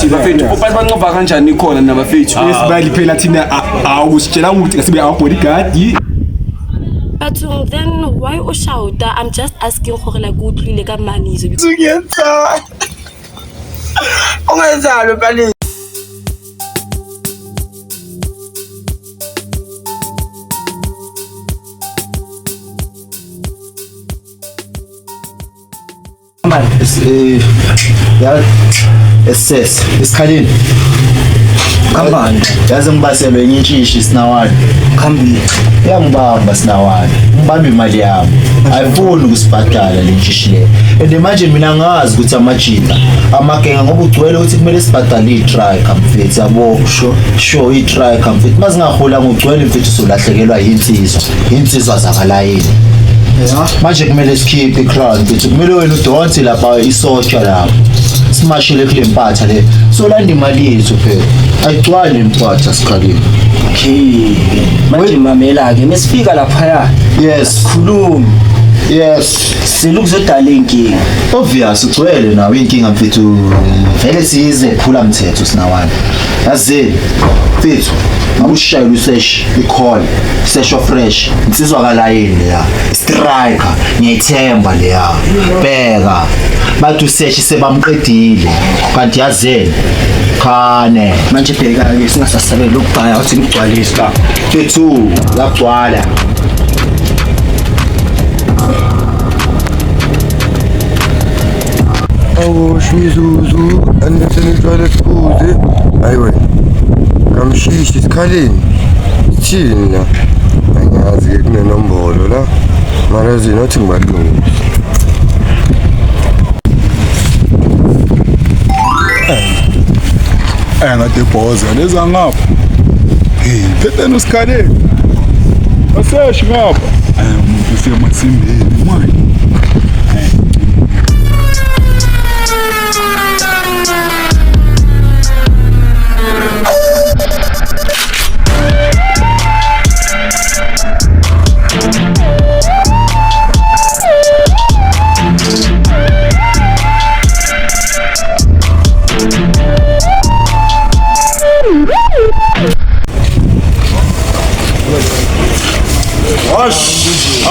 ukuthi bafethu uphakathi banqoba kanjani khona nabafethu esibali phela thina awusitshela ukuthi asibe our bodyguard. But then why ushauta? I'm just asking for like good like a money. Ungenza. Ungenzalo bani? Sis, isikhaleni. Kambani. Yazi ngibaselwe enye intshishi sinawani. Khambile. Yangibamba sinawani. Ngibambe imali yami. Ayifuni ukusibhadala le ntshishi le. And imagine mina ngazi ukuthi amajita amagenga ngoba ugcwele ukuthi kumele sibhadale i-try comfort yabo. Sure i-try comfort. Mazingahola ngogcwele mfethu solahlekelwa insizwa zakalayini. Manje kumele sikhiphe icrowd mfethu kumele wena udonse lapha isotsha lapha. Simashile kule mpatha le. Solanda imali yethu phela. Ayigcwali impatha sikhaleni. Okay. Manje mamela ke mesifika lapha. Yes, khuluma. Yes. Silukuzodala inkinga. Obvious ugcwele nawe inkinga mfethu. Vele size phula mthetho sinawani. Yazi mfethu awushayela usesh i-call sesh of fresh insizwa kalayini la striker ngiyithemba le ya bheka bathi sesh sebamqedile kanti yazeni khane Manje bheka ke singasasabela ukubhaya uthi ngigcwalisa mfethu yagcwala. Awo shmizuzu anethenijwala kuze ayiwe kamshishi sikhaleni thina angazi ke kunenombolo la mara zinothi ngibalungu Ngade bhoza leza ngapha. Phethe nosikhaleni. Asesh ngapha. Umuntu usemasimbeni manje.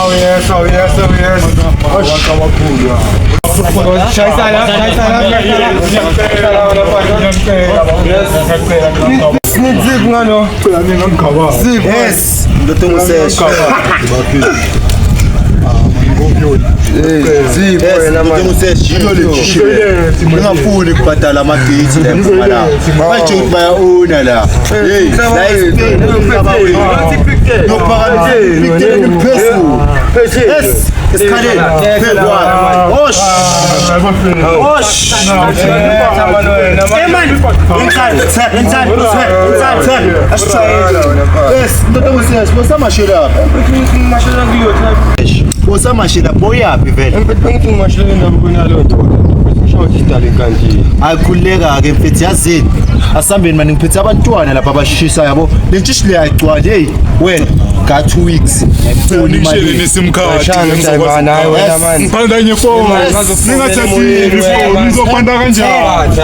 Oh yes. Snip ngano. Yes, ndoto ngusesh. Ngingafuni ukubhadala amagate lapha la. Manje uthi bayaona la. Hey, yes, isikhaleni. Osh. Bosamashela boyapi vele. Mfethu ngimashela indaba kunalo ndoda. Ngisho idale kanti. Ayikhuleka ke mfethu yazini. Asambeni manje ngiphethe abantwana lapha abashisa yabo. Le ntshishi le ayigcwali hey wena ka 2 weeks. Ngifuna imali nesimkhadi. Ngiphanda ngefoni. Ningathathi ifoni ngizophanda kanjani?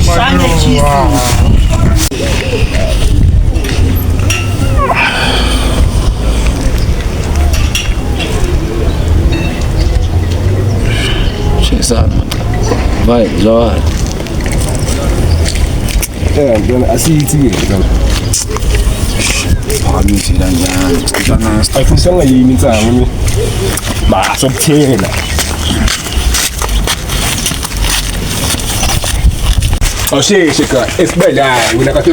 Shane chifu. sana. Vai, Joa. Ngiyona asiyithi ke ngiyona. Phakathi la njani? Ngizana ayifisanga yini intsango mina. Ba sokuthela. Awusheshe ka esibela wena kathi.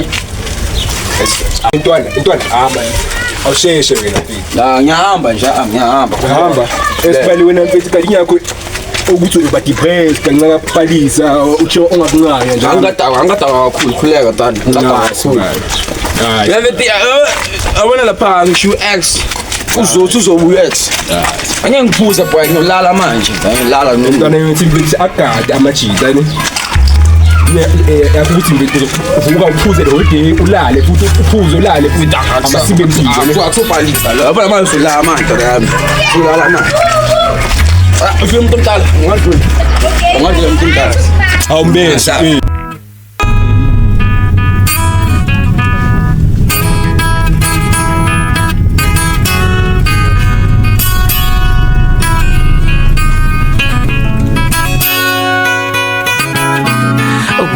Intwana hamba. Awusheshe wena mfethu. La ngiyahamba nje, ngiyahamba. Hamba. Esibali wena mfethu kanti yakho ukuthi uba depressed kanti ngaphalisa uthi ungakunqaya nje. Angadawa kakhulu khuleka tani. Kakhulu. Hayi. Levethi abona lapha ngisho X. Uzothi uzobuya X. Angeke ngiphuza boy ngilala manje. Ngilala nomntwana yothi mfethu agade amajita ne. Yakuthi mfethu uvuka uphuze lo day ulale futhi uphuze ulale futhi amasibe empilo. Akubhalisa la. Abona manje ulala manje yami. Ulala manje. Ufike umuntu omdala, ungadlula. Ungadlula umuntu omdala. awumbese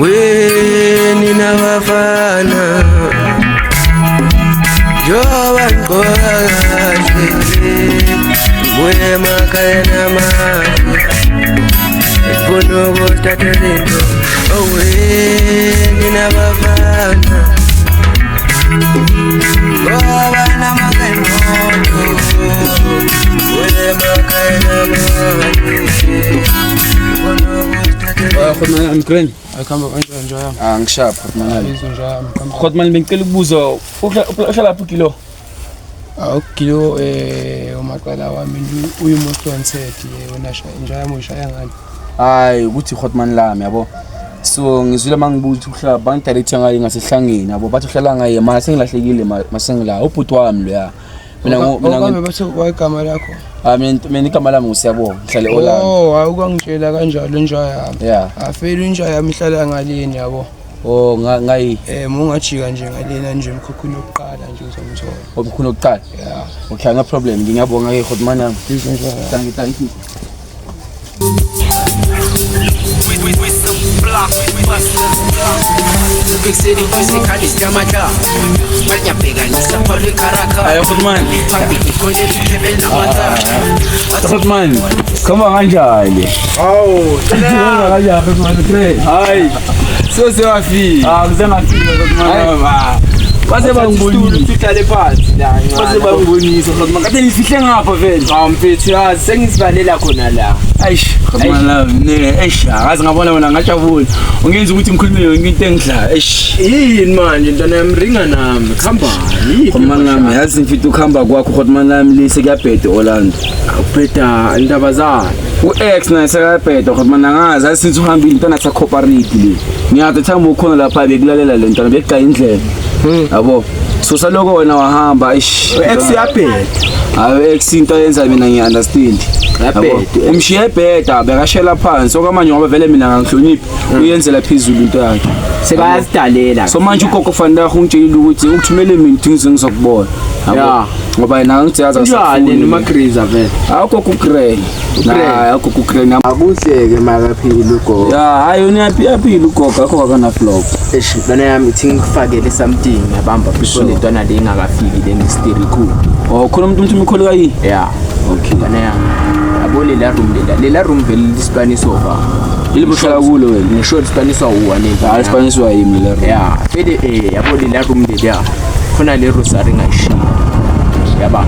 Weni na wafana Jovan Bogaje Mwe makayana maji Ifuno botatelindo Weni na wafana Jovan makayana Mwe makayana maji Khotman amikreni Akhamba kanjani njalo? angishapha Khotman Njalo. Khotman bengicela ukubuza uhlala phi kilo Awukilo umaqala wami uyumuntu wansethi wena njalo ushaya ngani? hayi ukuthi Khotman lami yabo so ngizwile mangibuthi uhlala bangidirector ngaye ngasehlangeni yabo bathi uhlala ngaye manje sengilahlekile masengila ubhuti wami lo ya mina bathi kwagama lakho. mina igama lami ngusiyabonga ngihlale eOrlando Oh awukangitshela kanjalo njalo yami. yeah Afeli njalo yami ihlala ngaleni yabo. oh ngayi Mungajika nje ngalena nje umkhukhuni oqala nje uzomthola. obukhona ukuqala Yeah. okay anga problem ngiyabonga ke Khotman nami thank you Big city music alistamata Manyaphekanisa phole karaka ayo Khotman Phambili konje tukebela mata Khotman kama kanjani awu kama kanjani Khotman hayi sewafika ngizengafika Khotman base bangibonisa uhlale phansi la base bangibonisa Khotman kade nifihle ngapha vele mfethu yazi sengisivalela khona la Aish, Khotman lami ne eish akazi ngabona wena ngajabula. Ungenza ukuthi ngikhulume yonke into engidla. Eish, yini manje ntwana yamringa nami khambani Khotman lami yazi mfithu ukuhamba kwakho Khotman lami lise kuyabheda eOrlando. ubheda indaba zakhe U-X naye sekayabheda Khotman angazi asithi uhambile intwana tsa cooperate le. Ngiyathi thamba ukhona lapha bekulalela le ntwana bekugaya indlela. Yabo. So saloko wena wahamba eish. ex yabheda Hayi ex into yenza mina ngiunderstand. Yabheda. Umshiye bheda bekashela phansi okwamanje ngoba vele mina ngangihloniphi uyenzela phezulu into yakhe. sebayazidalela So manje ugogo fanele ungitshela ukuthi ukuthumele mina things engizokubona. Yeah. Ngoba yena ngiyazi njani noma Griza vele akho kugrey. Na akho kugrey na. akuhleke makaphili ugogo Ya hayi uyaphila ugogo akho akana flop. eish ntwana yami ithi ngifakele something yabamba before le ntwana le ingakafiki le ngisteri cool Oh khona umuntu umkhulu kayi. yeah okay ntwana yami yabo lela room vele lisipaniso va Ilibushala kulo wena. ngisho lispaniswa uwane Hayi Spanish wayimi le. yeah vele yabo lela room le ya khona le rosary ngayishiya yaba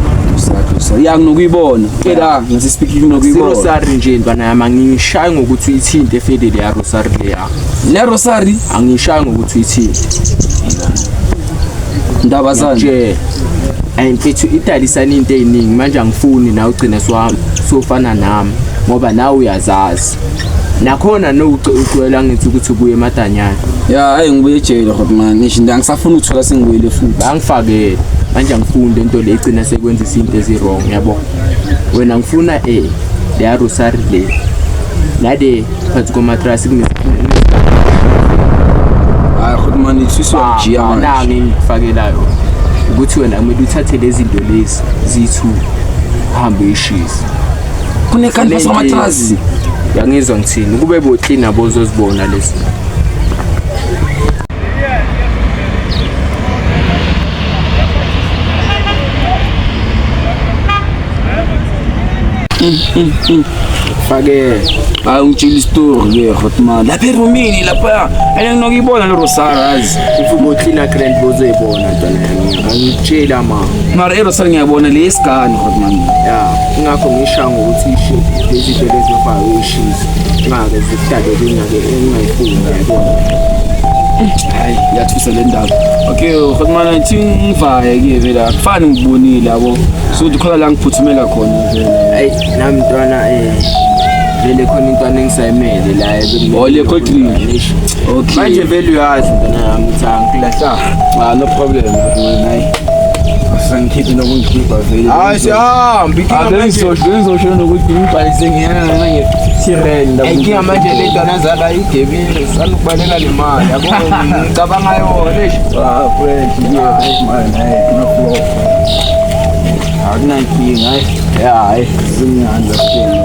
So yanginokuyibona. Kela ngisi speaking nokuyibona. rosary nje ntwana yami angishaya ngokuthi uyithinte vele le rosary le ya Le rosary angishaya ngokuthi uyithinte ndaba zani. nje ayimfethu idalisana into eziningi manje angifuni na ugcina sofana nami ngoba nawe uyazazi nakhona ucwela ngithi ukuthi kuye emadanyana Ya hayi ngibuye ejele Khotman ngisho ngisafuna ukuthola sengibuyele futhi. bangifakele manje angifuni lento le igcina sekwenza izinto ezirong yabo wena ngifuna le rosary le nade phansi komatrasi Hayi Khotman ithuswa ujiya manje. na ngifakelayo ukuthi wena kumele uthathe lezi zinto lezi zithu uhambe ishisa Kune kanti basamatrazi. yangizwa ngithini kube bo-clean nabo uzozibona lezi fake Hayi ungitshela istory ke Khotman. Lapha erumini lapha ayenginokuibona le rosary azi. if bo-clean grand bozoyibona ntwana angitshela ma Mara erosary ngiyabona le yesigani Khotman. ya ingakho ngishaya ngokuthi lezi zinto lezi ofake uyishisa ingake zikudale ingake engingayifuni yabona Hayi yathusa le ndaba. Okay Khotman athi ngivaye ke vela kufani ngibonile yabo. So uthi khona la ngiphuthumela khona vela. hayi nami ntwana vele khona intwana engisayimele la Oh le coding. Okay. manje vele uyazi ntwana yami ukuthi angilahla No problem Khotman hayi. Asangikhiphi nokungikhipha vele. hayi sihambi Ngizosho nokuthi ngibhalise ngiyana 30 rand. Inkinga manje le ntwana zala igebile sanukubaleka le mali yabo ngicabanga yona leshi. Friend, man, no flow. Akunankinga, yeah, understand.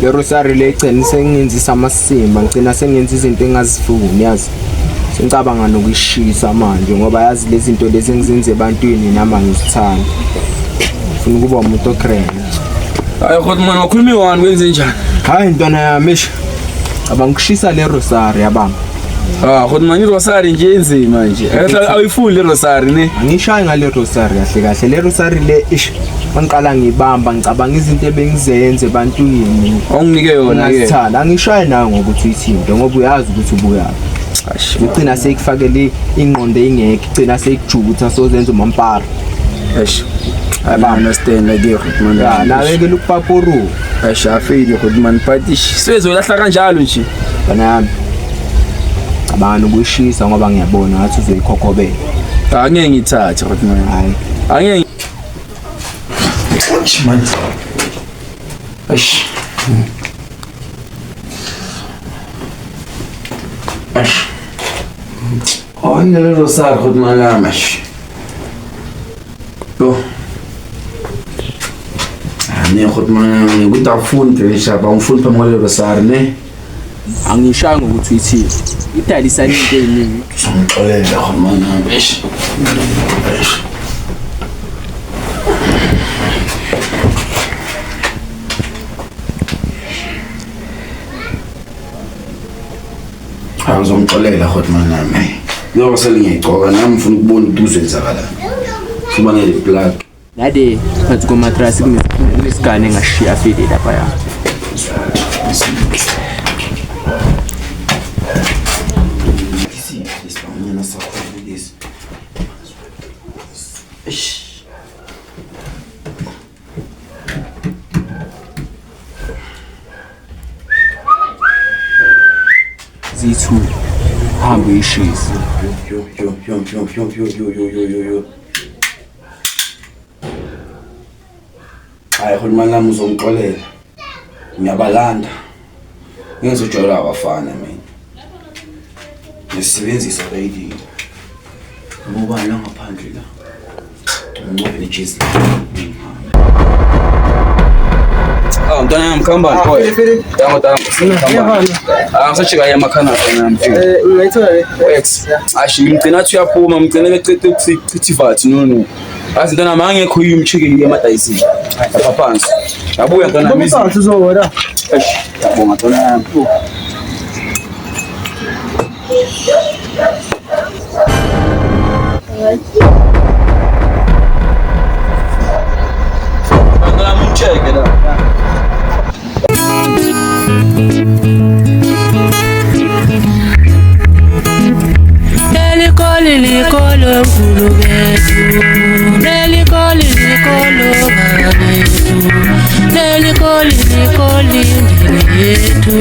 Le rosary le igcina sengenzisa amasimba ngicina sengenza izinto engazifuni yazi sengicabanga nokuyishisa manje ngoba yazi lezi zinto lezi engizenze ebantwini nama ngizithanda ufuna ukuba umuntu ocrane Hayi kodwa manje ukhuluma iwani kwenze njani? hayi ntwana yami abangishisa le rosary yabanga Kodwa manje irosari nje enzima nje. Awuyifuni le rosari ne? angishayi ngale rosary kahle kahle le rosary le mangiqala ngibamba ngicabanga izinto ebengizenze ebantwini Onginike yona ke. ngithanda angishayi nawe ngokuthi uyithinte ngoba uyazi ukuthi ubuyaphi ugcina seyikufakele ingqondo engekho igcina seyikujutha sozenza umampara Eish. I understand like you man. ya nawe ke lokupapuru Eish afile kodwa man patish. Sizolahla kanjalo nje. bana yami abantu kuyishisa ngoba ngiyabona ngathi uzoyikhokobela Angeke ngithathe kodwa man. hayi Angeke man. Eish. Eish. Oh, ile rosari kodwa man lamash. Yo. Ne kodwa man ngikutafuni ngisha ba umfuni phambi rosari ne. angishayi ngokuthi uyithini idalisa into eningi Ngixolela kodwa man eish. Eish. Angizomxolela kodwa nami. Ngoba selingiyigcoka nami ngifuna ukubona ukuthi uzenzakala. Kuba ngeke plug. nade phansi komatrasi kunesigane engashiya afile lapha ya Isibanyana sakho lesi. Eish. zithu hambe ishisa Yo. Hayi khulumana nami uzongixolela. Ngiyabalanda. Ngizojwayela abafana mina. Ngisebenzisa radio. Ngoba la ngaphandle la. Ngoba nejeans. Ntwana yami khamba boy. Tango. Ngisachika yamakhana nami. Ungayithola le? X. Ashi ngicina athi uyaphuma ngicela becethe ukuchitha ivathi no. Azi ntwana manje ngekho yimchike emadayisini. Lapha phansi. Yabuya ntwana mimi. Bomisa uzobona. Eish. Yabonga ntwana yami. Ntwana mcheke la. Likolo nkulu bethu, likolo baba bethu, likolo indebe yethu.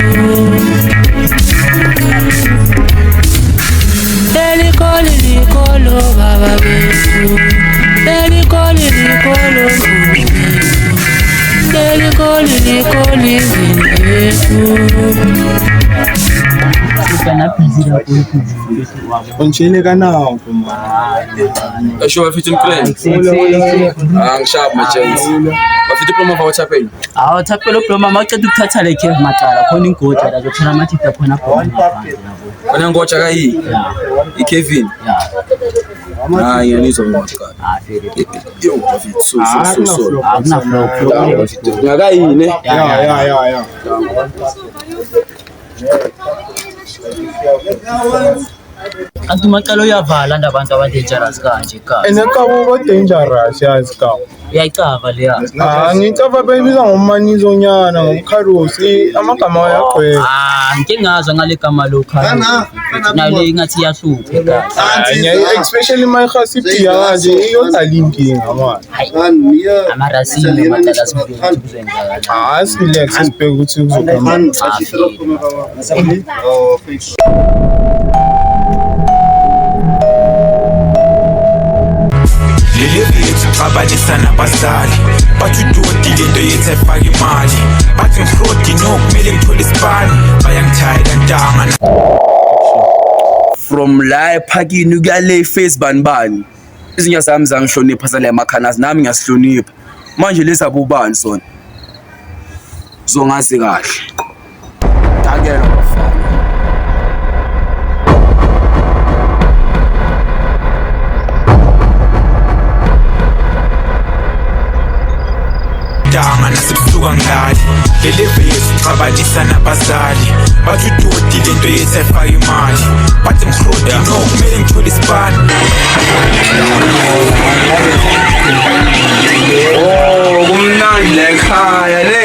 Likolo baba bethu, likolo nkulu bethu, likolo indebe yethu. Ungishile kanako man. Esho bafithe umkleni. Angishaba machance. Bafithe diploma for WhatsApp yini? Hawu thaphela ubloma mawuceda ukuthatha le cave macala khona ingoda la zothola amathipha khona khona. Wena ngotsha kayi? iKevin. Hayi ngiyizwa ngokuqala. Yo bafithe so. Akuna flow. Ngakayini? Ya. Kanti macala uyavala ndabantu aba dangerous kanje ka. Enekabo ba dangerous yazi ka. uyayicava leya. Ngicava bayibiza ngomanizonyana ngomkharosi amagama ayagcwele. Ngike ngazwa ngale gama lokha. Nayo le ngathi iyahlupha. Especially my khasipti kanje iyodala inkinga manje. Amarasini matala sibheke kuzenzakala. Relax sibheke ukuthi kuzokhamba. Xabanisa nabazali bathi udodile into yethi ayifake imali bathi ngihlodi no kumele ngithole isipani bayangithayela ntanga from la ephakini kuyale face banibani izinto zami zangihlonipha sale makhanazi nami ngiyasihlonipha manje lesabo ubani sona zongazi kahle takela bafana ntanga nasibusuka ngilali leleve yesixabanisa nabazali bathi udodile into yethi ayifake imali bathi ngihlodi no kumele ngithole isipani kumnandi la ekhaya le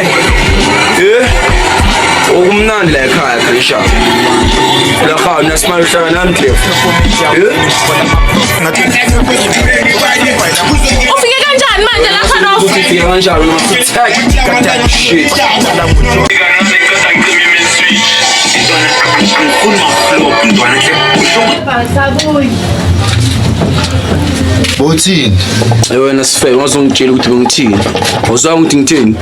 okumnandi la ekhaya Krisha la khaya nasimali hlala nami Cliff Ufike kanjani manje la khona ufike kanjani got that shit Bothini wena sifeke ngazongitshela ukuthi ngithini awuzange ukuthi ngithini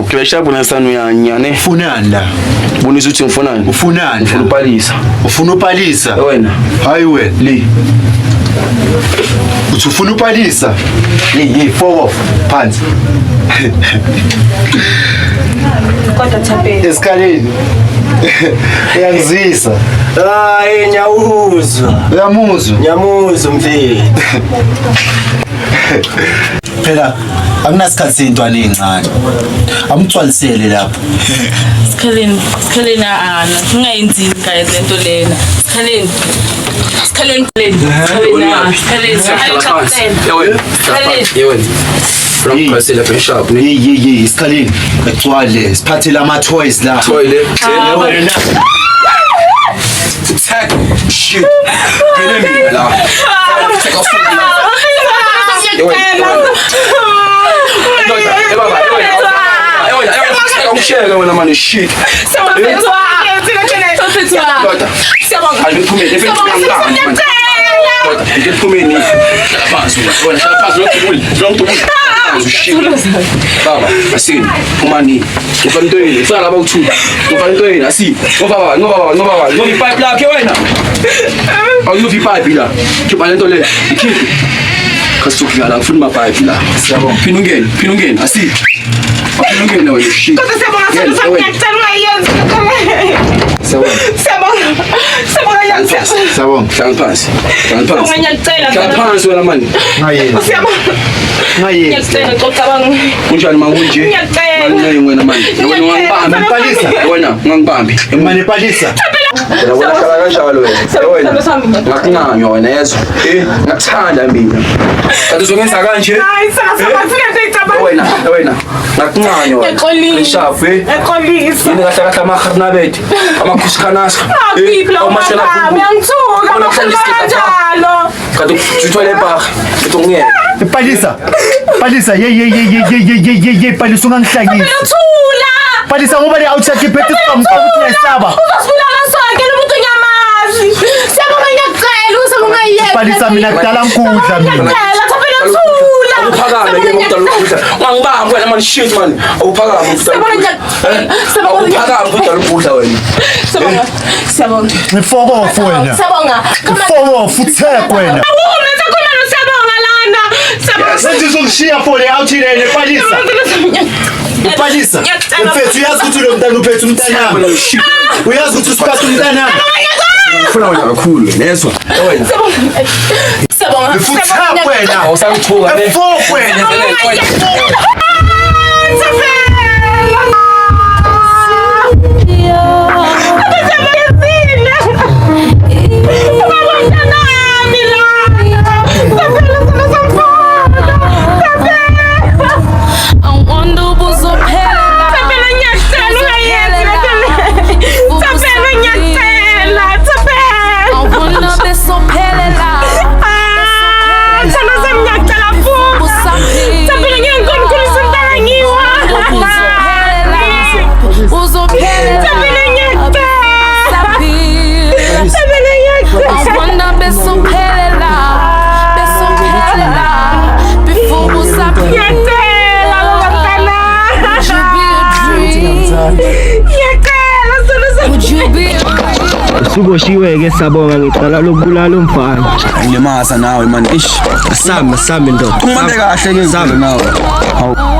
Krisha bona sana uyanyane ufunani la bonisa ukuthi ngifunani ufunani ufuna upalisa ufuna upalisa wena hayi wena le uthi ufuna upalisa ye for phansi kodwa Thapeni esikhaleni uyangizisa Hayi nyawuzwa. uyamuzwa Mfethu. phela akunasikhathi intwana ezincane amgcwalisele lapho Sikhaleni ana ngingayenzini guys lento lena Sikhaleni from Pasela Bishop ye isikhaleni egcwale siphathele ama toys la toilet wena attack shit get me la take off Share when I'm on the shit. Baba, asini, umani, ufantweni, fala about two. Ufantweni, asi, no pipe la, ke wena. Au no pipe la. Ke balento le, ikipi. Kasuki ala funa pipe la. Siyabona. Pinungen, asi. Pinungen no shit. Sabon. Chanpansi wena mani. Ngaye. Unjani mangunje? Manje wena mani. Wena ngangibambi. mane palisa Wena khala kanjalo wena. Ngakunqanywa wena yezwa. Ngakuthanda mina. Kanti uzongenza kanje? Hayi Wena ngakunqanywa wena. Ishafu Eqolisa yini kahle kahle amaharnabet amakhusikhanasa uyangithuka kanjalo kanti uthwele bar ungiyena palisa ye palisa ungangihlakisi thula palisa ngoba le outside iphethe somqokuthi nesaba uzosibulala sonke umuntu ngamazi siyabona ngiyacela usengayeka palisa mina kudala ngikudla mina thula uphakame ke umntwana ukudla ungangibamba wena man shit man awuphakame ukudla wena Siyabonga ngifokofu wena Siyabonga ngifokofu uthek wena sengizokushiya for le outside palisa palisa mfethu uyazi ukuthi lo mntana uphethe umntanami uyazi ukuthi usiphathe umntanami ufuna wena kakhulu nezwa wena Siyabonga uthek wena awusangithuka ne fokofu wena usuboshiwe-ke sabonga ngicala lokubulala umfana. Ngiyamaza nawe man. Ish. Asame ndoda. Umande kahle ke nawe. Hawu.